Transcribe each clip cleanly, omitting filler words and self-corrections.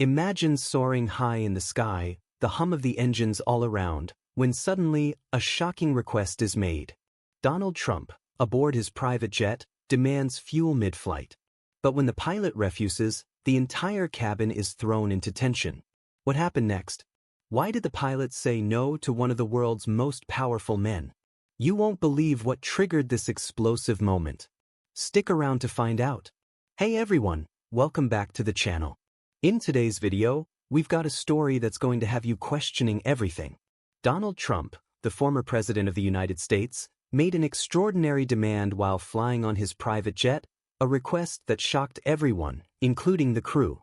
Imagine soaring high in the sky, the hum of the engines all around, when suddenly, a shocking request is made. Donald Trump, aboard his private jet, demands fuel mid-flight. But when the pilot refuses, the entire cabin is thrown into tension. What happened next? Why did the pilot say no to one of the world's most powerful men? You won't believe what triggered this explosive moment. Stick around to find out. Hey everyone, welcome back to the channel. In today's video, we've got a story that's going to have you questioning everything. Donald Trump, the former president of the United States, made an extraordinary demand while flying on his private jet, a request that shocked everyone, including the crew.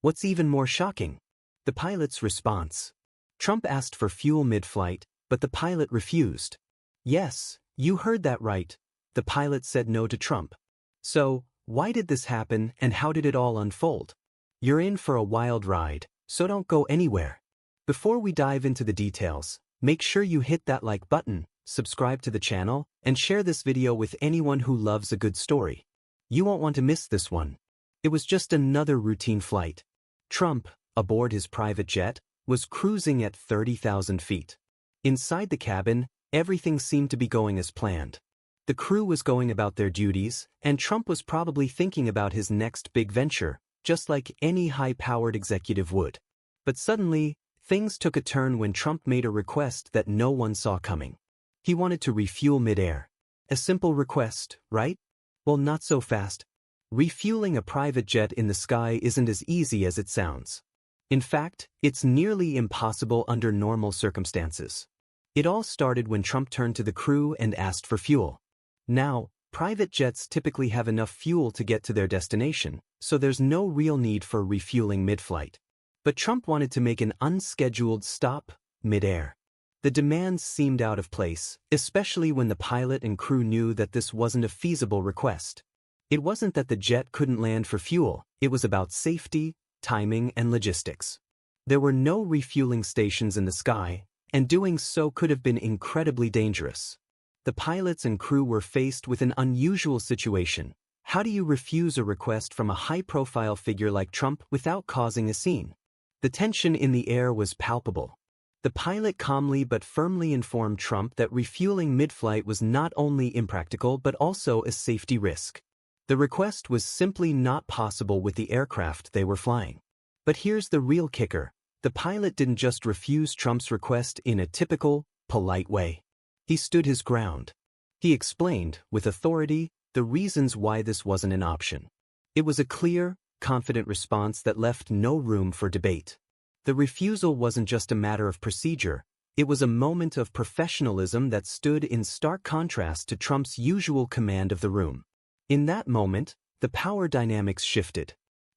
What's even more shocking? The pilot's response. Trump asked for fuel mid-flight, but the pilot refused. Yes, you heard that right. The pilot said no to Trump. So, why did this happen and how did it all unfold? You're in for a wild ride, so don't go anywhere. Before we dive into the details, make sure you hit that like button, subscribe to the channel, and share this video with anyone who loves a good story. You won't want to miss this one. It was just another routine flight. Trump, aboard his private jet, was cruising at 30,000 feet. Inside the cabin, everything seemed to be going as planned. The crew was going about their duties, and Trump was probably thinking about his next big venture, just like any high-powered executive would. But suddenly, things took a turn when Trump made a request that no one saw coming. He wanted to refuel mid-air. A simple request, right? Well, not so fast. Refueling a private jet in the sky isn't as easy as it sounds. In fact, it's nearly impossible under normal circumstances. It all started when Trump turned to the crew and asked for fuel. Now, private jets typically have enough fuel to get to their destination, so there's no real need for refueling mid-flight. But Trump wanted to make an unscheduled stop mid-air. The demands seemed out of place, especially when the pilot and crew knew that this wasn't a feasible request. It wasn't that the jet couldn't land for fuel, it was about safety, timing, and logistics. There were no refueling stations in the sky, and doing so could have been incredibly dangerous. The pilots and crew were faced with an unusual situation. How do you refuse a request from a high-profile figure like Trump without causing a scene? The tension in the air was palpable. The pilot calmly but firmly informed Trump that refueling mid-flight was not only impractical but also a safety risk. The request was simply not possible with the aircraft they were flying. But here's the real kicker. The pilot didn't just refuse Trump's request in a typical, polite way. He stood his ground. He explained, with authority, the reasons why this wasn't an option. It was a clear, confident response that left no room for debate. The refusal wasn't just a matter of procedure, it was a moment of professionalism that stood in stark contrast to Trump's usual command of the room. In that moment, the power dynamics shifted.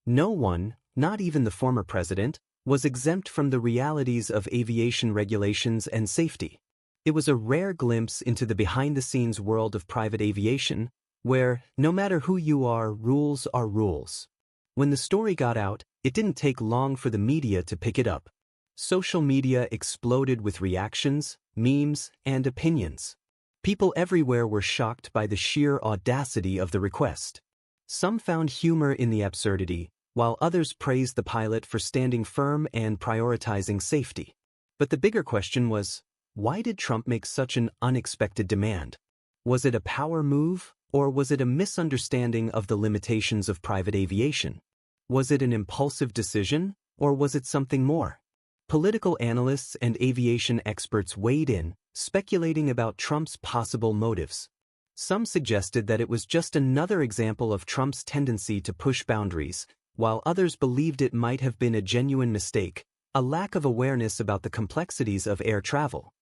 No one, not even the former president, was exempt from the realities of aviation regulations and safety. It was a rare glimpse into the behind-the-scenes world of private aviation, where, no matter who you are, rules are rules. When the story got out, it didn't take long for the media to pick it up. Social media exploded with reactions, memes, and opinions. People everywhere were shocked by the sheer audacity of the request. Some found humor in the absurdity, while others praised the pilot for standing firm and prioritizing safety. But the bigger question was, why did Trump make such an unexpected demand? Was it a power move, or was it a misunderstanding of the limitations of private aviation? Was it an impulsive decision, or was it something more? Political analysts and aviation experts weighed in, speculating about Trump's possible motives. Some suggested that it was just another example of Trump's tendency to push boundaries, while others believed it might have been a genuine mistake, a lack of awareness about the complexities of air travel.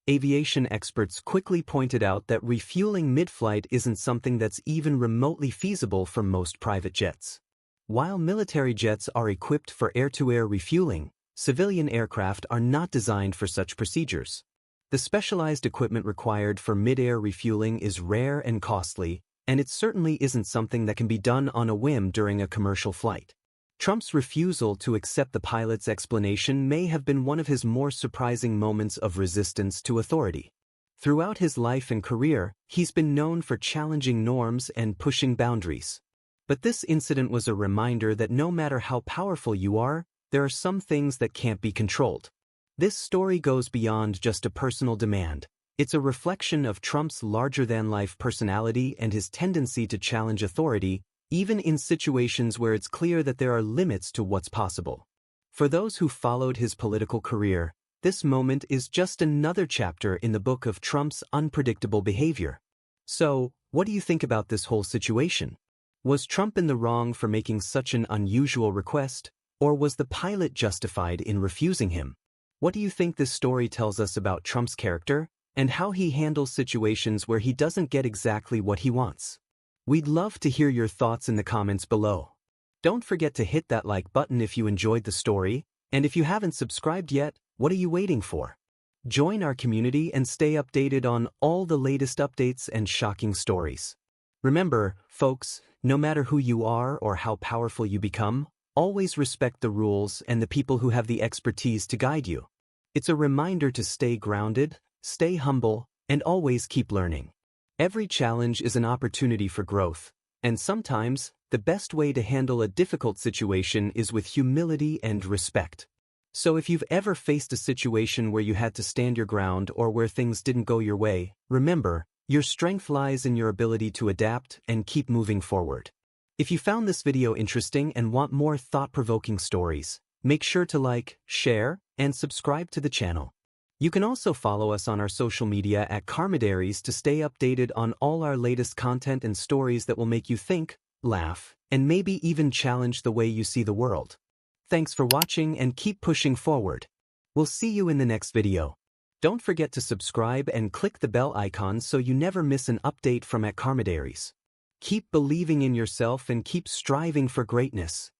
Aviation experts quickly pointed out that refueling mid-flight isn't something that's even remotely feasible for most private jets. While military jets are equipped for air-to-air refueling, civilian aircraft are not designed for such procedures. The specialized equipment required for mid-air refueling is rare and costly, and it certainly isn't something that can be done on a whim during a commercial flight. Trump's refusal to accept the pilot's explanation may have been one of his more surprising moments of resistance to authority. Throughout his life and career, he's been known for challenging norms and pushing boundaries. But this incident was a reminder that no matter how powerful you are, there are some things that can't be controlled. This story goes beyond just a personal demand. It's a reflection of Trump's larger-than-life personality and his tendency to challenge authority, even in situations where it's clear that there are limits to what's possible. For those who followed his political career, this moment is just another chapter in the book of Trump's unpredictable behavior. So, what do you think about this whole situation? Was Trump in the wrong for making such an unusual request, or was the pilot justified in refusing him? What do you think this story tells us about Trump's character, and how he handles situations where he doesn't get exactly what he wants? We'd love to hear your thoughts in the comments below. Don't forget to hit that like button if you enjoyed the story, and if you haven't subscribed yet, what are you waiting for? Join our community and stay updated on all the latest updates and shocking stories. Remember, folks, no matter who you are or how powerful you become, always respect the rules and the people who have the expertise to guide you. It's a reminder to stay grounded, stay humble, and always keep learning. Every challenge is an opportunity for growth, and sometimes, the best way to handle a difficult situation is with humility and respect. So if you've ever faced a situation where you had to stand your ground or where things didn't go your way, remember, your strength lies in your ability to adapt and keep moving forward. If you found this video interesting and want more thought-provoking stories, make sure to like, share, and subscribe to the channel. You can also follow us on our social media at Karmadiaries to stay updated on all our latest content and stories that will make you think, laugh, and maybe even challenge the way you see the world. Thanks for watching and keep pushing forward. We'll see you in the next video. Don't forget to subscribe and click the bell icon so you never miss an update from at Karmadiaries. Keep believing in yourself and keep striving for greatness.